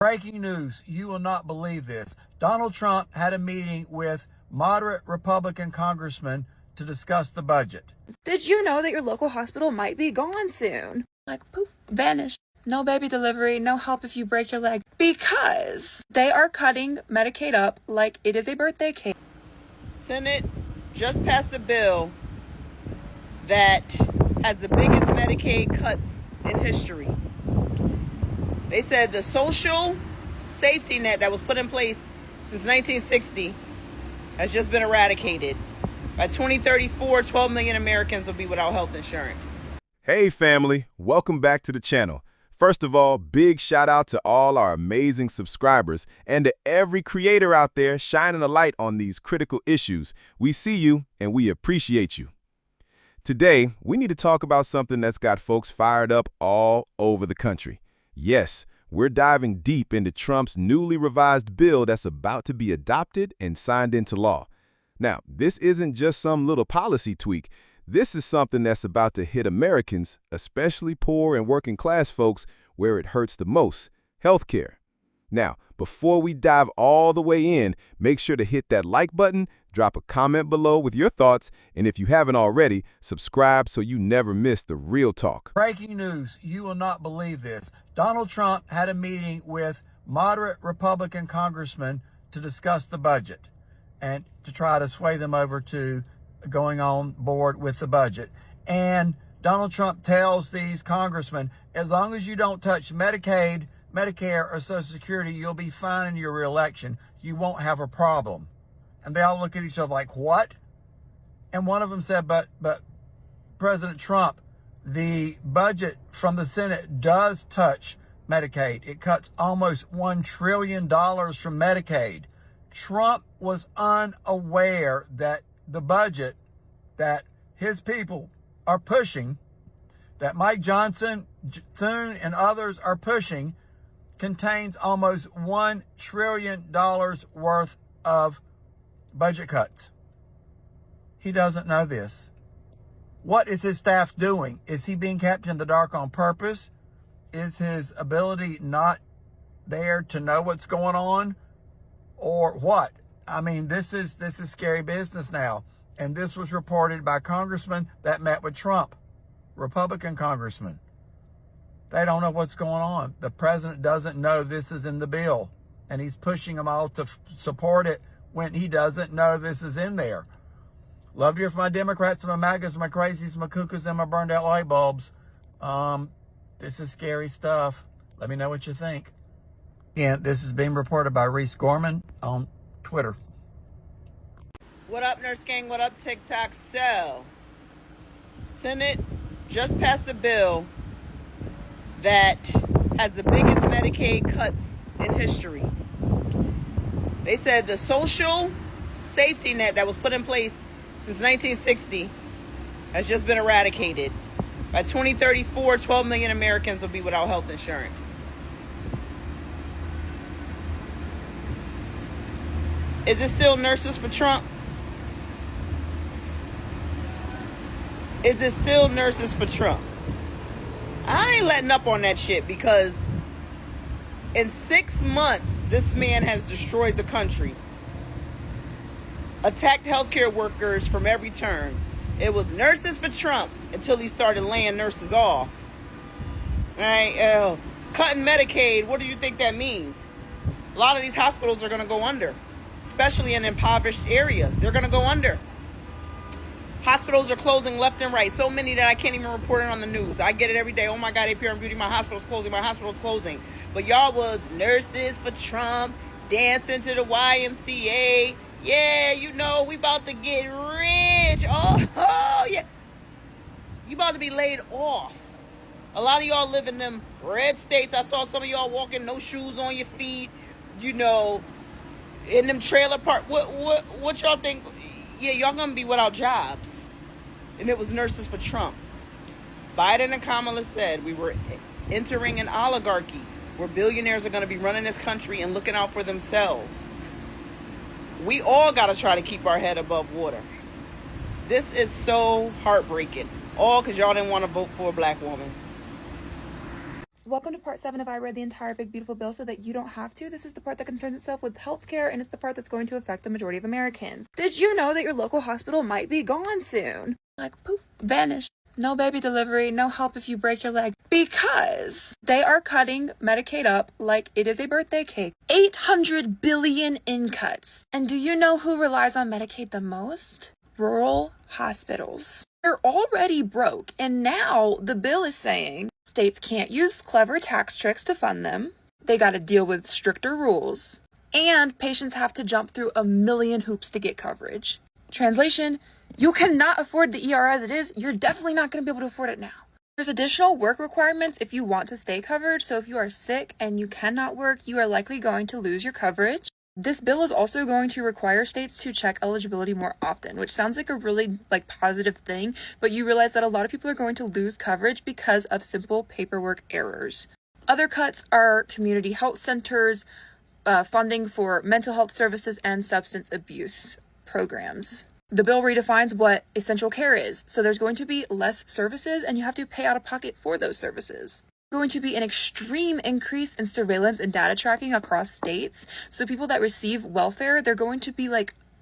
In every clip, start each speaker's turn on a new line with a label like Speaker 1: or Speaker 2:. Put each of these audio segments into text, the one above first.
Speaker 1: Breaking news, you will not believe this. Donald Trump had a meeting with moderate Republican congressmen to discuss the budget.
Speaker 2: Did you know that your local hospital might be gone soon? Like poof, vanished. No baby delivery, no help if you break your leg. Because they are cutting Medicaid up like it is a birthday cake.
Speaker 3: Senate just passed a bill that has the biggest Medicaid cuts in history. They said the social safety net that was put in place since 1960 has just been eradicated. By 2034, 12 million Americans will be without health insurance.
Speaker 4: Hey family, welcome back to the channel. First of all, big shout out to all our amazing subscribers and to every creator out there shining a light on these critical issues. We see you and we appreciate you. Today, we need to talk about something that's got folks fired up all over the country. Yes, we're diving deep into Trump's newly revised bill that's about to be adopted and signed into law. Now, this isn't just some little policy tweak. This is something that's about to hit Americans, especially poor and working class folks, where it hurts the most, healthcare. Now, before we dive all the way in, make sure to hit that like button, drop a comment below with your thoughts, and if you haven't already, subscribe so you never miss the real talk.
Speaker 1: Breaking news, you will not believe this. Donald Trump had a meeting with moderate Republican congressmen to discuss the budget and to try to sway them over to going on board with the budget. And Donald Trump tells these congressmen, as long as you don't touch Medicaid, Medicare, or Social Security, you'll be fine in your reelection. You won't have a problem. And they all look at each other like, what? And one of them said, but President Trump, the budget from the Senate does touch Medicaid. It cuts almost $1 trillion from Medicaid. Trump was unaware that the budget that his people are pushing, that Mike Johnson, Thune, and others are pushing, contains almost $1 trillion worth of budget cuts. He doesn't know this. What is his staff doing? Is he being kept in the dark on purpose? Is his ability not there to know what's going on? Or what? I mean, this is scary business now. And this was reported by congressmen that met with Trump, Republican congressmen. They don't know what's going on. The president doesn't know this is in the bill, and he's pushing them all to support it when he doesn't know this is in there. Love to hear from my Democrats, my MAGAs, my crazies, my cuckoos, and my burned out light bulbs. This is scary stuff. Let me know what you think. And this is being reported by Reese Gorman on Twitter.
Speaker 3: What up, Nurse Gang? What up, TikTok? So, Senate just passed a bill that has the biggest Medicaid cuts in history. They said the social safety net that was put in place since 1960 has just been eradicated. By 2034, 12 million Americans will be without health insurance. Is it still nurses for Trump? Is it still nurses for Trump? I ain't letting up on that shit, because in 6 months, this man has destroyed the country. Attacked healthcare workers from every turn. It was nurses for Trump until he started laying nurses off. All right, cutting Medicaid, what do you think that means? A lot of these hospitals are going to go under, especially in impoverished areas. They're going to go under. Hospitals are closing left and right. So many that I can't even report it on the news. I get it every day. Oh my God, APR and Beauty, my hospital's closing. My hospital's closing. But y'all was nurses for Trump, dancing to the YMCA. Yeah, you know, we about to get rich. Oh yeah. You about to be laid off. A lot of y'all live in them red states. I saw some of y'all walking, no shoes on your feet, you know, in them trailer park. What y'all think? Yeah, y'all gonna be without jobs. And it was nurses for Trump. Biden and Kamala said we were entering an oligarchy where billionaires are gonna be running this country and looking out for themselves. We all gotta try to keep our head above water. This is so heartbreaking. All because y'all didn't want to vote for a black woman.
Speaker 2: Welcome to part 7 of I Read the Entire Big Beautiful Bill so that you don't have to. This is the part that concerns itself with healthcare, and it's the part that's going to affect the majority of Americans. Did you know that your local hospital might be gone soon? Like poof, vanished. No baby delivery, no help if you break your leg. Because they are cutting Medicaid up like it is a birthday cake. 800 billion in cuts. And do you know who relies on Medicaid the most? Rural hospitals. They're already broke, and now the bill is saying states can't use clever tax tricks to fund them. They got to deal with stricter rules. And patients have to jump through a million hoops to get coverage. Translation, you cannot afford the ER as it is. You're definitely not going to be able to afford it now. There's additional work requirements if you want to stay covered. So if you are sick and you cannot work, you are likely going to lose your coverage. This bill is also going to require states to check eligibility more often, which sounds like a really positive thing, but you realize that a lot of people are going to lose coverage because of simple paperwork errors. Other cuts are community health centers, funding for mental health services, and substance abuse programs. The bill redefines what essential care is, so there's going to be less services and you have to pay out of pocket for those services. Going to be an extreme increase in surveillance and data tracking across states. So people that receive welfare, they're going to be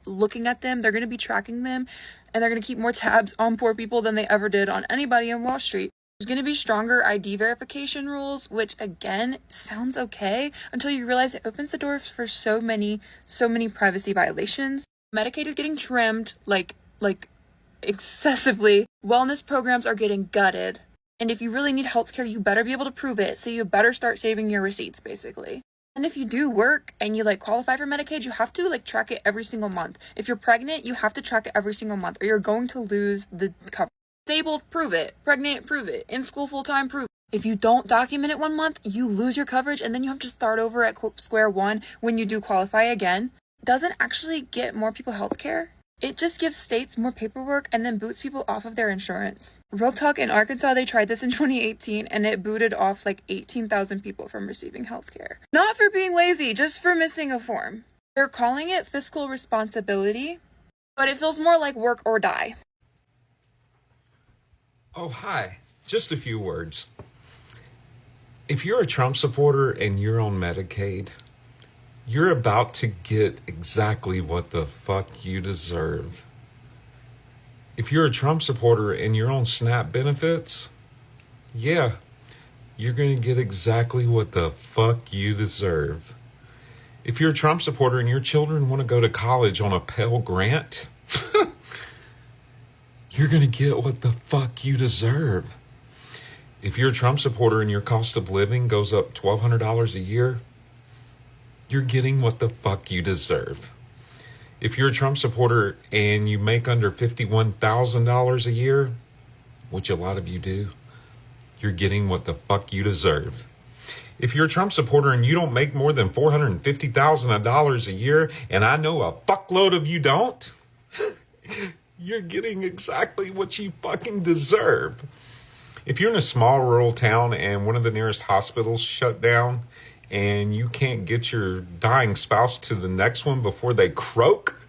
Speaker 2: looking at them, they're going to be tracking them, and they're going to keep more tabs on poor people than they ever did on anybody in Wall Street. There's going to be stronger ID verification rules, which again sounds okay until you realize it opens the door for so many privacy violations. Medicaid is getting trimmed like excessively. Wellness programs are getting gutted. And if you really need healthcare, you better be able to prove it. So you better start saving your receipts, basically. And if you do work and you qualify for Medicaid, you have to track it every single month. If you're pregnant, you have to track it every single month or you're going to lose the coverage. Disabled, prove it. Pregnant, prove it. In school full-time, prove it. If you don't document it 1 month, you lose your coverage and then you have to start over at square one when you do qualify again. Doesn't actually get more people healthcare. It just gives states more paperwork and then boots people off of their insurance. Real talk, in Arkansas, they tried this in 2018 and it booted off 18,000 people from receiving healthcare. Not for being lazy, just for missing a form. They're calling it fiscal responsibility, but it feels more like work or die.
Speaker 5: Oh, hi. Just a few words. If you're a Trump supporter and you're on Medicaid, you're about to get exactly what the fuck you deserve. If you're a Trump supporter and you're on SNAP benefits, yeah, you're going to get exactly what the fuck you deserve. If you're a Trump supporter and your children want to go to college on a Pell Grant, you're going to get what the fuck you deserve. If you're a Trump supporter and your cost of living goes up $1,200 a year, you're getting what the fuck you deserve. If you're a Trump supporter and you make under $51,000 a year, which a lot of you do, you're getting what the fuck you deserve. If you're a Trump supporter and you don't make more than $450,000 a year, and I know a fuckload of you don't, you're getting exactly what you fucking deserve. If you're in a small rural town and one of the nearest hospitals shut down, and you can't get your dying spouse to the next one before they croak,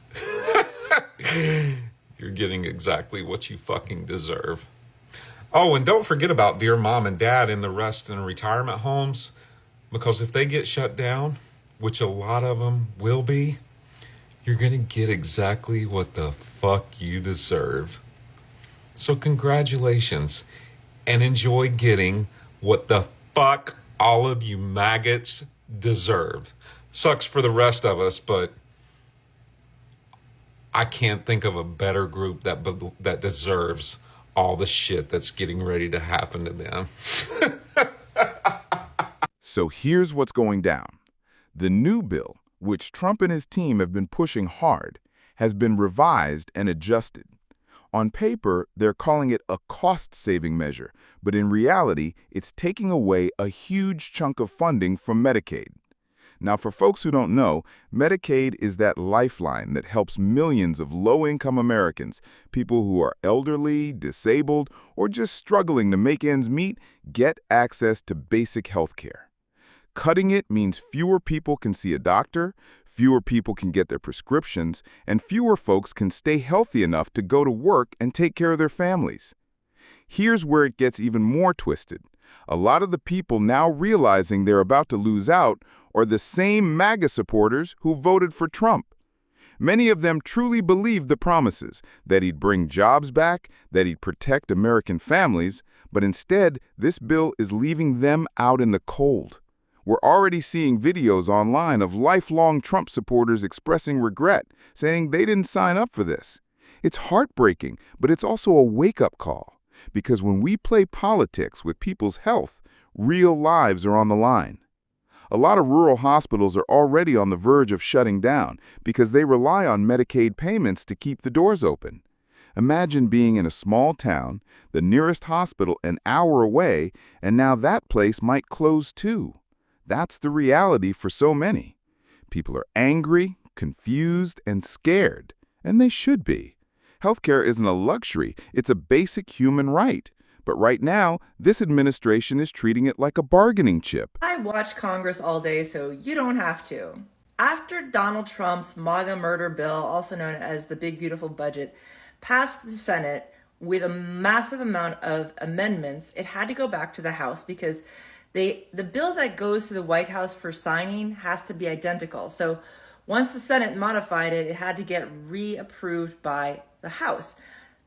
Speaker 5: you're getting exactly what you fucking deserve. Oh, and don't forget about dear mom and dad and the rest in retirement homes, because if they get shut down, which a lot of them will be, you're going to get exactly what the fuck you deserve. So congratulations, and enjoy getting what the fuck all of you maggots deserve. Sucks for the rest of us, but I can't think of a better group that deserves all the shit that's getting ready to happen to them.
Speaker 4: So here's what's going down. The new bill, which Trump and his team have been pushing hard, has been revised and adjusted. On paper, they're calling it a cost-saving measure, but in reality, it's taking away a huge chunk of funding from Medicaid. Now, for folks who don't know, Medicaid is that lifeline that helps millions of low-income Americans, people who are elderly, disabled, or just struggling to make ends meet, get access to basic health care. Cutting it means fewer people can see a doctor, fewer people can get their prescriptions, and fewer folks can stay healthy enough to go to work and take care of their families. Here's where it gets even more twisted. A lot of the people now realizing they're about to lose out are the same MAGA supporters who voted for Trump. Many of them truly believed the promises, that he'd bring jobs back, that he'd protect American families, but instead, this bill is leaving them out in the cold. We're already seeing videos online of lifelong Trump supporters expressing regret, saying they didn't sign up for this. It's heartbreaking, but it's also a wake-up call. Because when we play politics with people's health, real lives are on the line. A lot of rural hospitals are already on the verge of shutting down because they rely on Medicaid payments to keep the doors open. Imagine being in a small town, the nearest hospital an hour away, and now that place might close too. That's the reality for so many. People are angry, confused, and scared, and they should be. Healthcare isn't a luxury, it's a basic human right. But right now, this administration is treating it like a bargaining chip.
Speaker 6: I watch Congress all day, so you don't have to. After Donald Trump's MAGA murder bill, also known as the Big Beautiful Budget, passed the Senate with a massive amount of amendments, it had to go back to the House because the bill that goes to the White House for signing has to be identical. So once the Senate modified it, it had to get reapproved by the House.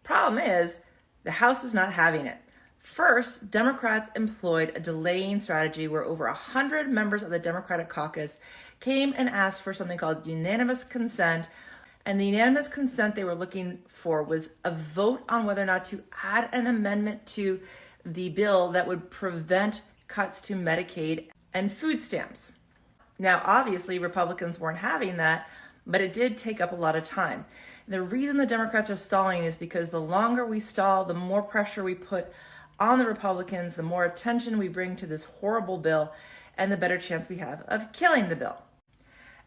Speaker 6: Problem is, the House is not having it. First, Democrats employed a delaying strategy where over 100 members of the Democratic caucus came and asked for something called unanimous consent. And the unanimous consent they were looking for was a vote on whether or not to add an amendment to the bill that would prevent cuts to Medicaid and food stamps. Now, obviously, Republicans weren't having that, but it did take up a lot of time. And the reason the Democrats are stalling is because the longer we stall, the more pressure we put on the Republicans, the more attention we bring to this horrible bill, and the better chance we have of killing the bill.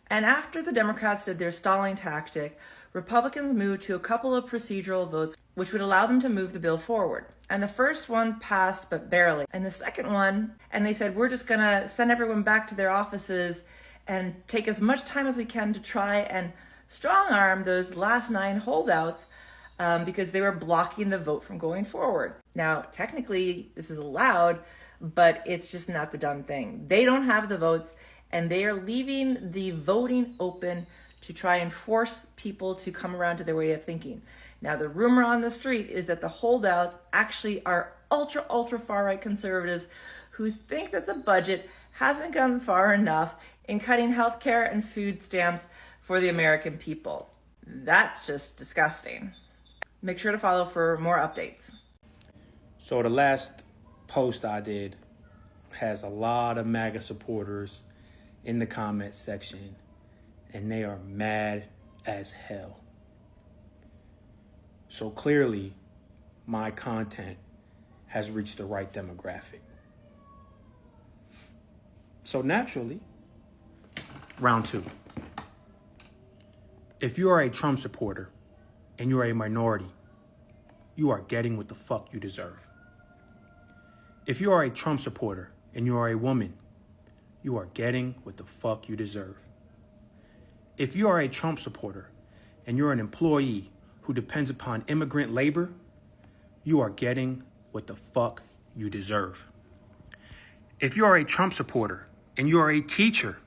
Speaker 6: And after the Democrats did their stalling tactic, Republicans moved to a couple of procedural votes which would allow them to move the bill forward. And the first one passed, but barely. And the second one, and they said, we're just gonna send everyone back to their offices and take as much time as we can to try and strong-arm those last 9 holdouts because they were blocking the vote from going forward. Now, technically, this is allowed, but it's just not the done thing. They don't have the votes, and they are leaving the voting open to try and force people to come around to their way of thinking. Now, the rumor on the street is that the holdouts actually are ultra far-right conservatives who think that the budget hasn't gone far enough in cutting healthcare and food stamps for the American people. That's just disgusting. Make sure to follow for more updates.
Speaker 7: So the last post I did has a lot of MAGA supporters in the comment section, and they are mad as hell. So clearly, my content has reached the right demographic. So naturally, round 2. If you are a Trump supporter and you are a minority, you are getting what the fuck you deserve. If you are a Trump supporter and you are a woman, you are getting what the fuck you deserve. If you are a Trump supporter and you're an employee who depends upon immigrant labor, you are getting what the fuck you deserve. If you are a Trump supporter and you are a teacher,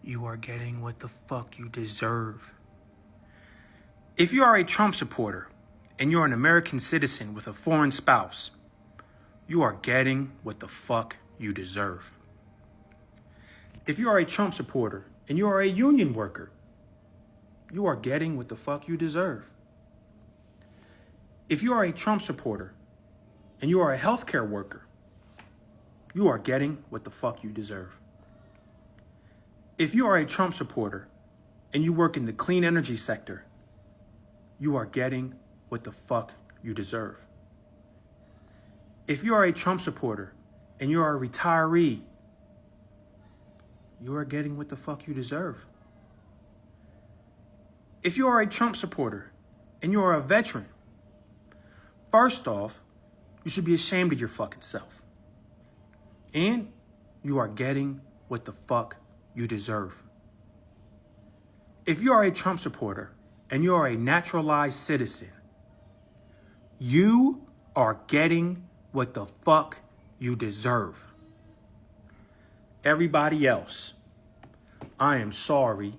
Speaker 7: you are getting what the fuck you deserve. If you are a Trump supporter and you're an American citizen with a foreign spouse, you are getting what the fuck you deserve. If you are a Trump supporter and you are a union worker, you are getting what the fuck you deserve. If you are a Trump supporter and you are a healthcare worker, you are getting what the fuck you deserve. If you are a Trump supporter and you work in the clean energy sector, you are getting what the fuck you deserve. If you are a Trump supporter and you are a retiree, you are getting what the fuck you deserve. If you are a Trump supporter and you are a veteran, first off, you should be ashamed of your fucking self. And you are getting what the fuck you deserve. If you are a Trump supporter and you are a naturalized citizen, you are getting what the fuck you deserve. Everybody else, I am sorry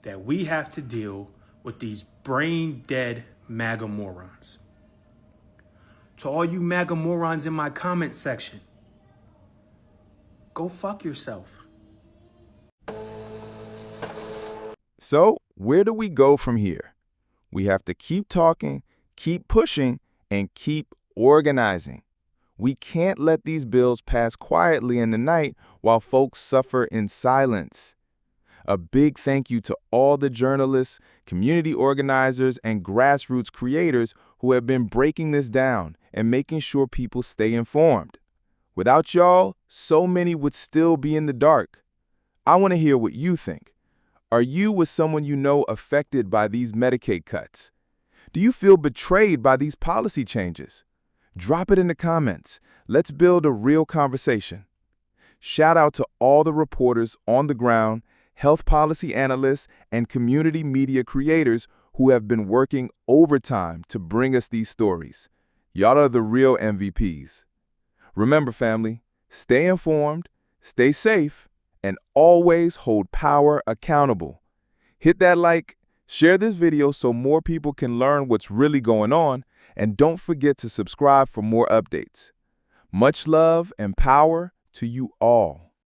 Speaker 7: that we have to deal with these brain-dead MAGA morons. To all you MAGA morons in my comment section, go fuck yourself.
Speaker 4: So, where do we go from here? We have to keep talking, keep pushing, and keep organizing. We can't let these bills pass quietly in the night while folks suffer in silence. A big thank you to all the journalists, community organizers, and grassroots creators who have been breaking this down and making sure people stay informed. Without y'all, so many would still be in the dark. I want to hear what you think. Are you or someone you know affected by these Medicaid cuts? Do you feel betrayed by these policy changes? Drop it in the comments. Let's build a real conversation. Shout out to all the reporters on the ground, health policy analysts, and community media creators who have been working overtime to bring us these stories. Y'all are the real MVPs. Remember, family, stay informed, stay safe, and always hold power accountable. Hit that like, share this video so more people can learn what's really going on, and don't forget to subscribe for more updates. Much love and power to you all.